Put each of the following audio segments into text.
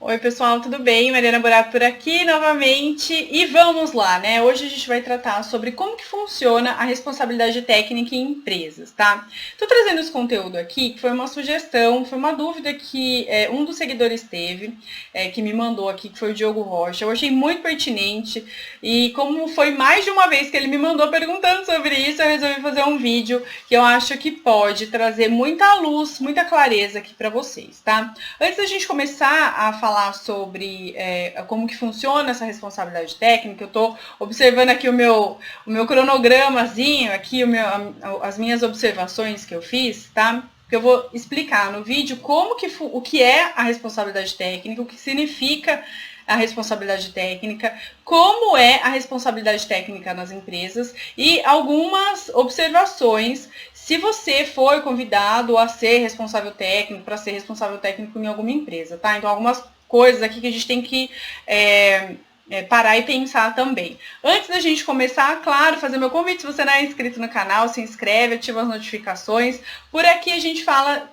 Oi pessoal, tudo bem? Mariana Borato por aqui novamente e vamos lá, né? Hoje a gente vai tratar sobre como que funciona a responsabilidade técnica em empresas, tá? Tô trazendo esse conteúdo aqui que foi uma sugestão, foi uma dúvida que um dos seguidores teve, que me mandou aqui, que foi o Diogo Rocha. Eu achei muito pertinente e como foi mais de uma vez que ele me mandou perguntando sobre isso, eu resolvi fazer um vídeo que eu acho que pode trazer muita luz, muita clareza aqui para vocês, tá? Antes da gente começar a falar sobre como que funciona essa responsabilidade técnica, eu estou observando aqui o meu cronogramazinho, aqui as minhas observações que eu fiz, tá? Que eu vou explicar no vídeo o que é a responsabilidade técnica, o que significa a responsabilidade técnica, como é a responsabilidade técnica nas empresas e algumas observações se você for convidado a ser responsável técnico, para ser responsável técnico em alguma empresa, tá? Então, algumas coisas aqui que a gente tem que parar e pensar também. Antes da gente começar, claro, fazer meu convite, se você não é inscrito no canal, se inscreve, ativa as notificações. Por aqui a gente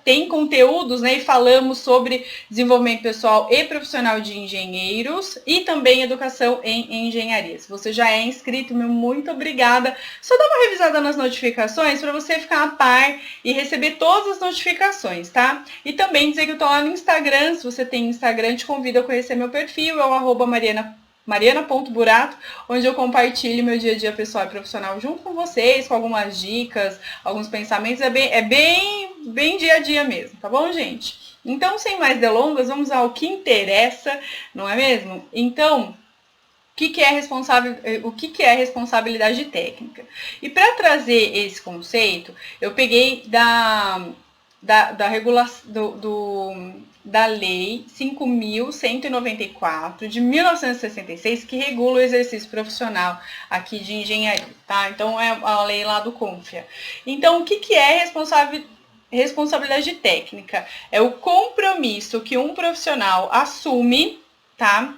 tem conteúdos, né, e falamos sobre desenvolvimento pessoal e profissional de engenheiros e também educação em engenharia. Se você já é inscrito, meu muito obrigada. Só dá uma revisada nas notificações para você ficar a par e receber todas as notificações, tá? E também dizer que eu tô lá no Instagram, se você tem Instagram, te convido a conhecer meu perfil, é o mariana.burato, onde eu compartilho meu dia a dia pessoal e profissional junto com vocês, com algumas dicas, alguns pensamentos, é bem dia a dia mesmo, tá bom, gente? Então, sem mais delongas, vamos ao que interessa, não é mesmo? Então, o que é responsabilidade técnica? E para trazer esse conceito, eu peguei da Lei 5.194 de 1966, que regula o exercício profissional aqui de engenharia, tá? Então, é a lei lá do CONFIA. Então, o que é responsabilidade técnica? É o compromisso que um profissional assume, tá?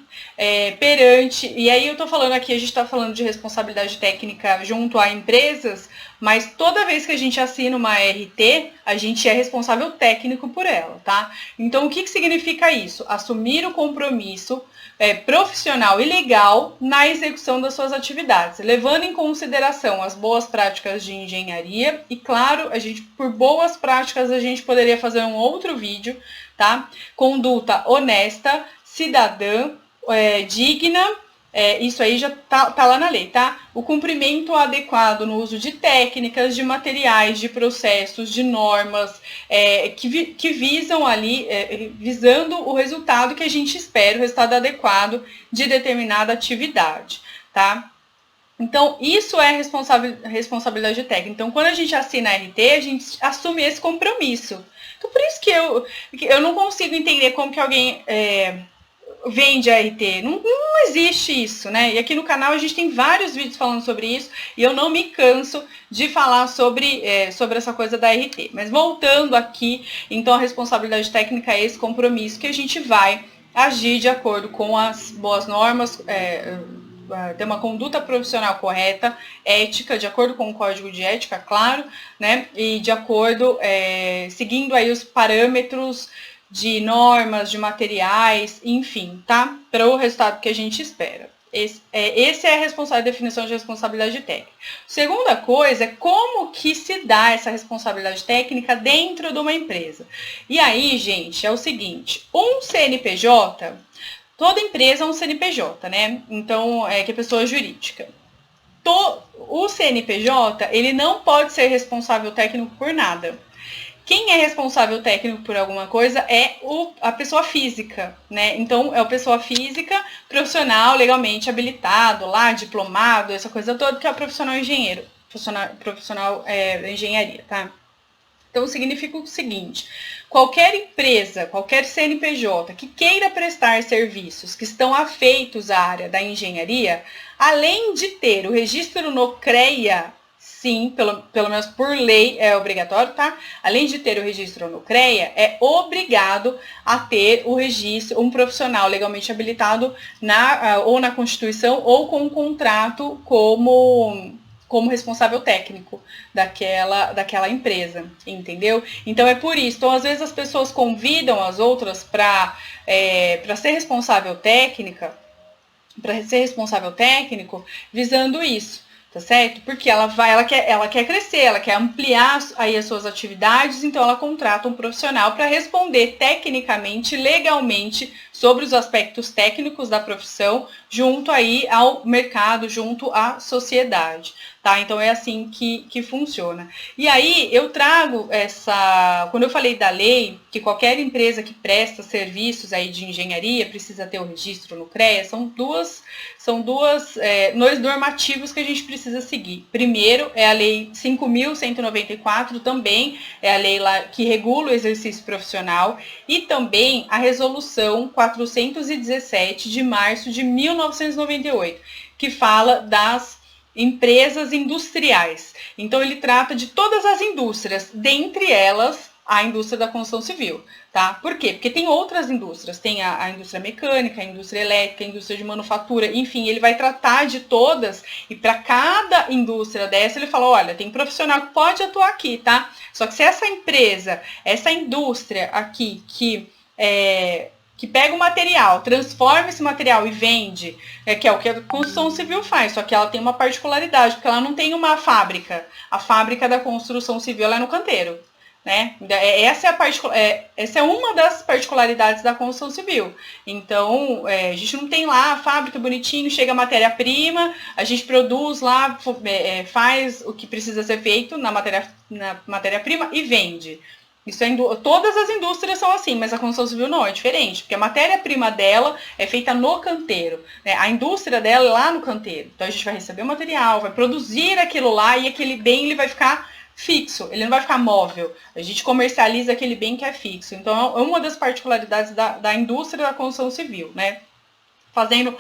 Perante, e aí eu tô falando aqui, a gente tá falando de responsabilidade técnica junto a empresas, mas toda vez que a gente assina uma RT, a gente é responsável técnico por ela, tá? Então, o que significa isso? Assumir o compromisso profissional e legal na execução das suas atividades, levando em consideração as boas práticas de engenharia e, claro, por boas práticas, a gente poderia fazer um outro vídeo, tá? Conduta honesta, cidadã, digna, isso aí já tá lá na lei, tá? O cumprimento adequado no uso de técnicas, de materiais, de processos, de normas, que visam ali, visando o resultado que a gente espera, o resultado adequado de determinada atividade, tá? Então, isso é responsabilidade técnica. Então, quando a gente assina a RT, a gente assume esse compromisso. Então, por isso que eu não consigo entender como que alguém vende a RT. Não existe isso, né? E aqui no canal a gente tem vários vídeos falando sobre isso e eu não me canso de falar sobre essa coisa da RT. Mas voltando aqui, então a responsabilidade técnica é esse compromisso que a gente vai agir de acordo com as boas normas, ter uma conduta profissional correta, ética, de acordo com o código de ética, claro, né? E de acordo, seguindo aí os parâmetros de normas, de materiais, enfim, tá? Para o resultado que a gente espera. Esse é a definição de responsabilidade técnica. Segunda coisa é como que se dá essa responsabilidade técnica dentro de uma empresa. E aí, gente, é o seguinte, um CNPJ, toda empresa é um CNPJ, né? Então, que é pessoa jurídica. O CNPJ, ele não pode ser responsável técnico por nada. Quem é responsável técnico por alguma coisa é a pessoa física, né? Então, é a pessoa física, profissional, legalmente habilitado, lá, diplomado, essa coisa toda, que é o profissional engenheiro, profissional da engenharia, tá? Então, significa o seguinte, qualquer empresa, qualquer CNPJ que queira prestar serviços que estão afeitos à área da engenharia, além de ter o registro no CREA, sim, pelo menos por lei é obrigatório, tá? Além de ter o registro no CREA, é obrigado a ter o registro, um profissional legalmente habilitado ou na Constituição ou com um contrato como como responsável técnico daquela empresa, entendeu? Então é por isso. Então, às vezes as pessoas convidam as outras para ser responsável técnico, visando isso. Tá certo? Porque ela quer crescer, ela quer ampliar aí as suas atividades, então ela contrata um profissional para responder tecnicamente, legalmente, sobre os aspectos técnicos da profissão, junto aí ao mercado, junto à sociedade, tá? Então é assim que funciona. E aí eu trago quando eu falei da lei, que qualquer empresa que presta serviços aí de engenharia precisa ter o registro no CREA, são dois normativos que a gente precisa seguir. Primeiro é a Lei 5.194, também é a lei lá que regula o exercício profissional, e também a Resolução 417 de março de 1998, que fala das empresas industriais. Então ele trata de todas as indústrias, dentre elas a indústria da construção civil, tá? Por quê? Porque tem outras indústrias, tem a indústria mecânica, a indústria elétrica, a indústria de manufatura, enfim, ele vai tratar de todas, e para cada indústria dessa ele fala, olha, tem profissional que pode atuar aqui, tá? Só que se essa empresa, essa indústria aqui que pega o material, transforma esse material e vende, que é o que a construção civil faz, só que ela tem uma particularidade, porque ela não tem uma fábrica. A fábrica da construção civil ela é no canteiro, né? Essa é uma das particularidades da construção civil. Então, a gente não tem lá a fábrica bonitinho, chega a matéria-prima, a gente produz lá, faz o que precisa ser feito na matéria-prima e vende. Todas as indústrias são assim, mas a construção civil não, é diferente, porque a matéria-prima dela é feita no canteiro, né? A indústria dela é lá no canteiro. Então a gente vai receber o material, vai produzir aquilo lá e aquele bem ele vai ficar fixo, ele não vai ficar móvel. A gente comercializa aquele bem que é fixo. Então é uma das particularidades da indústria da construção civil, né? Fazendo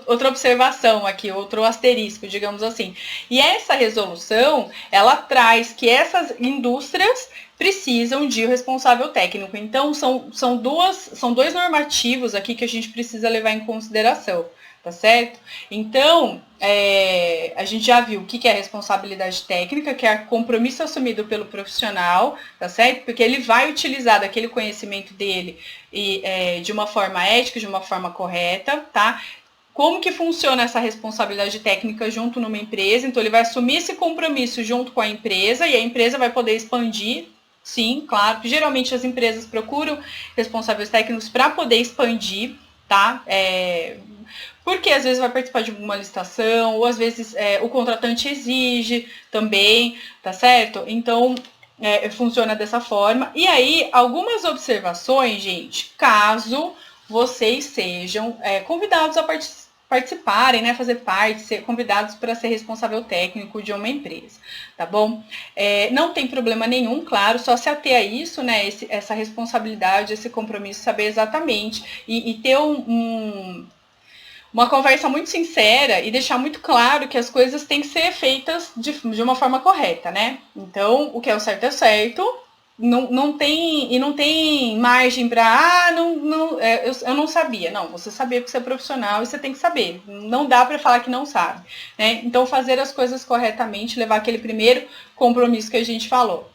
outra observação aqui, outro asterisco, digamos assim. E essa resolução, ela traz que essas indústrias precisam de responsável técnico. Então, são dois normativos aqui que a gente precisa levar em consideração, tá certo? Então, a gente já viu o que é responsabilidade técnica, que é compromisso assumido pelo profissional, tá certo? Porque ele vai utilizar daquele conhecimento dele de uma forma ética, de uma forma correta, tá? Como que funciona essa responsabilidade técnica junto numa empresa? Então, ele vai assumir esse compromisso junto com a empresa e a empresa vai poder expandir. Sim, claro, que geralmente as empresas procuram responsáveis técnicos para poder expandir, tá? Porque às vezes vai participar de alguma licitação, ou às vezes o contratante exige também, tá certo? Então, funciona dessa forma. E aí, algumas observações, gente, caso vocês sejam convidados a participarem, né, fazer parte, ser convidados para ser responsável técnico de uma empresa, tá bom? Não tem problema nenhum, claro, só se ater a isso, né, essa responsabilidade, esse compromisso, saber exatamente e ter uma conversa muito sincera e deixar muito claro que as coisas têm que ser feitas de uma forma correta, né? Então, o que é o certo é certo, não tem margem para, eu não sabia. Não, você sabia porque você é profissional e você tem que saber. Não dá para falar que não sabe, né? Então, fazer as coisas corretamente, levar aquele primeiro compromisso que a gente falou.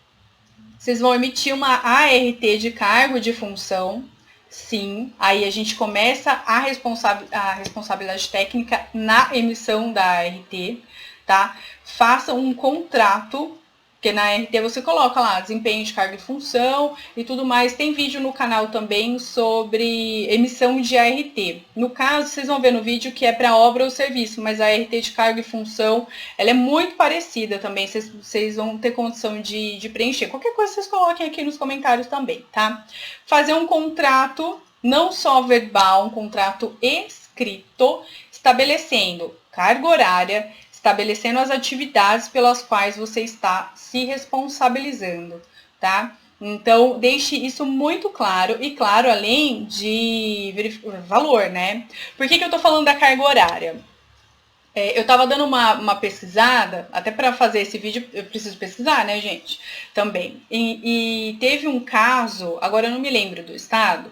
Vocês vão emitir uma ART de cargo de função. Sim, aí a gente começa a responsabilidade técnica na emissão da ART, tá? Faça um contrato, porque na ART você coloca lá desempenho de cargo e função e tudo mais. Tem vídeo no canal também sobre emissão de ART. No caso, vocês vão ver no vídeo que é para obra ou serviço, mas a ART de cargo e função, ela é muito parecida também. Vocês vão ter condição de preencher. Qualquer coisa vocês coloquem aqui nos comentários também, tá? Fazer um contrato, não só verbal, um contrato escrito, estabelecendo carga horária, estabelecendo as atividades pelas quais você está se responsabilizando, tá? Então, deixe isso muito claro e, claro, além de valor, né? Por que eu tô falando da carga horária? Eu tava dando uma pesquisada, até para fazer esse vídeo eu preciso pesquisar, né, gente? Também. E teve um caso, agora eu não me lembro do estado,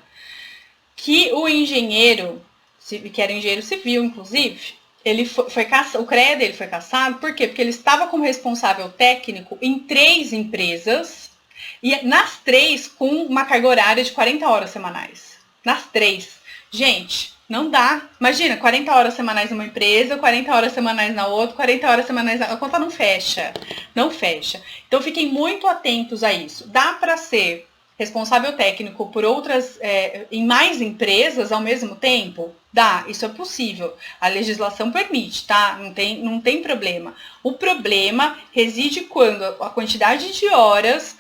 que o engenheiro, que era engenheiro civil, inclusive, ele foi caçado, o CREA dele foi cassado, por quê? Porque ele estava como responsável técnico em 3 empresas, e nas 3 com uma carga horária de 40 horas semanais. Nas 3. Gente, não dá. Imagina, 40 horas semanais numa empresa, 40 horas semanais na outra, 40 horas semanais na outra. A conta não fecha. Não fecha. Então fiquem muito atentos a isso. Dá para ser responsável técnico por outras, em mais empresas ao mesmo tempo? Dá, isso é possível. A legislação permite, tá? Não tem problema. O problema reside quando a quantidade de horas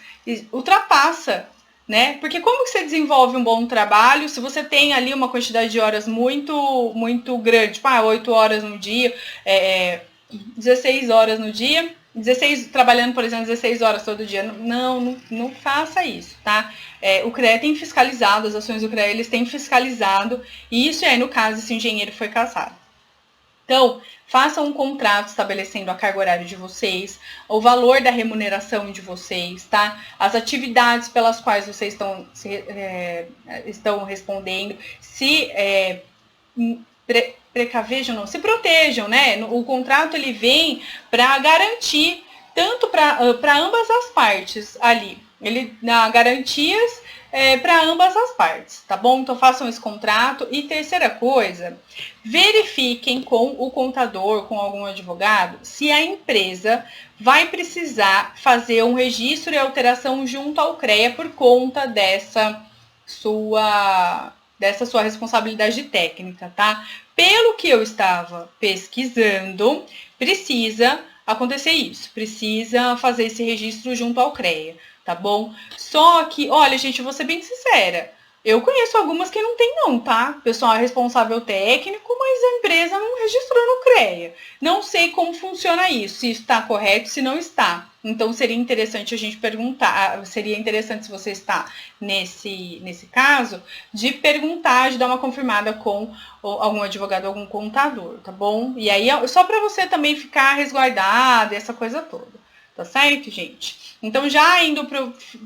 ultrapassa, né? Porque como que você desenvolve um bom trabalho se você tem ali uma quantidade de horas muito grande? Tipo, 8 horas no dia, 16 horas no dia, 16, trabalhando, por exemplo, 16 horas todo dia. Não faça isso, tá? O CREA tem fiscalizado, as ações do CREA, eles têm fiscalizado, e isso é no caso esse engenheiro foi cassado. Então, façam um contrato estabelecendo a carga horária de vocês, o valor da remuneração de vocês, tá? As atividades pelas quais vocês estão respondendo, precavejam, não, se protejam, né? O contrato ele vem para garantir tanto para ambas as partes ali. Ele dá garantias para ambas as partes, tá bom? Então façam esse contrato. E terceira coisa, verifiquem com o contador, com algum advogado, se a empresa vai precisar fazer um registro e alteração junto ao CREA por conta dessa sua responsabilidade técnica, tá? Pelo que eu estava pesquisando, precisa acontecer isso, precisa fazer esse registro junto ao CREA, tá bom? Só que, olha, gente, eu vou ser bem sincera, eu conheço algumas que não tem não, tá? O pessoal é responsável técnico, mas a empresa não registrou no CREA. Não sei como funciona isso, se está correto, se não está. Então, seria interessante a gente perguntar, seria interessante se você está nesse caso, de perguntar, de dar uma confirmada com algum advogado, algum contador, tá bom? E aí, só para você também ficar resguardado, essa coisa toda. Tá certo, gente? Então, já indo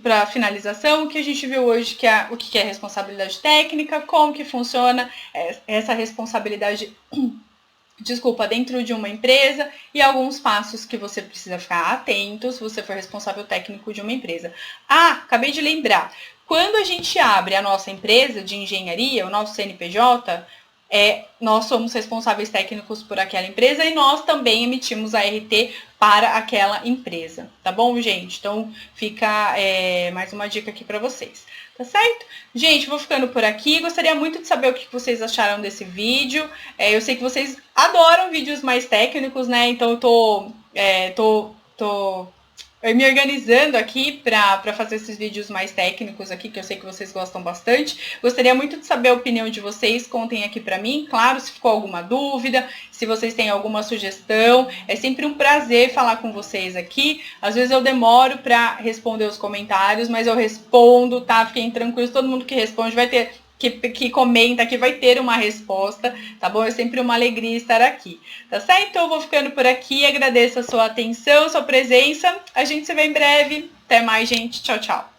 para a finalização, o que a gente viu hoje, o que é responsabilidade técnica, como que funciona essa responsabilidade, dentro de uma empresa e alguns passos que você precisa ficar atento se você for responsável técnico de uma empresa. Acabei de lembrar, quando a gente abre a nossa empresa de engenharia, o nosso CNPJ, nós somos responsáveis técnicos por aquela empresa e nós também emitimos a RT para aquela empresa, tá bom, gente? Então, fica mais uma dica aqui para vocês, tá certo? Gente, vou ficando por aqui. Gostaria muito de saber o que vocês acharam desse vídeo. Eu sei que vocês adoram vídeos mais técnicos, né? Então, eu tô me organizando aqui para fazer esses vídeos mais técnicos aqui, que eu sei que vocês gostam bastante. Gostaria muito de saber a opinião de vocês, contem aqui para mim, claro, se ficou alguma dúvida, se vocês têm alguma sugestão. É sempre um prazer falar com vocês aqui. Às vezes eu demoro para responder os comentários, mas eu respondo, tá? Fiquem tranquilos, todo mundo que responde vai ter... Que comenta, que vai ter uma resposta, tá bom? É sempre uma alegria estar aqui, tá certo? Então eu vou ficando por aqui, agradeço a sua atenção, sua presença. A gente se vê em breve. Até mais, gente. Tchau, tchau.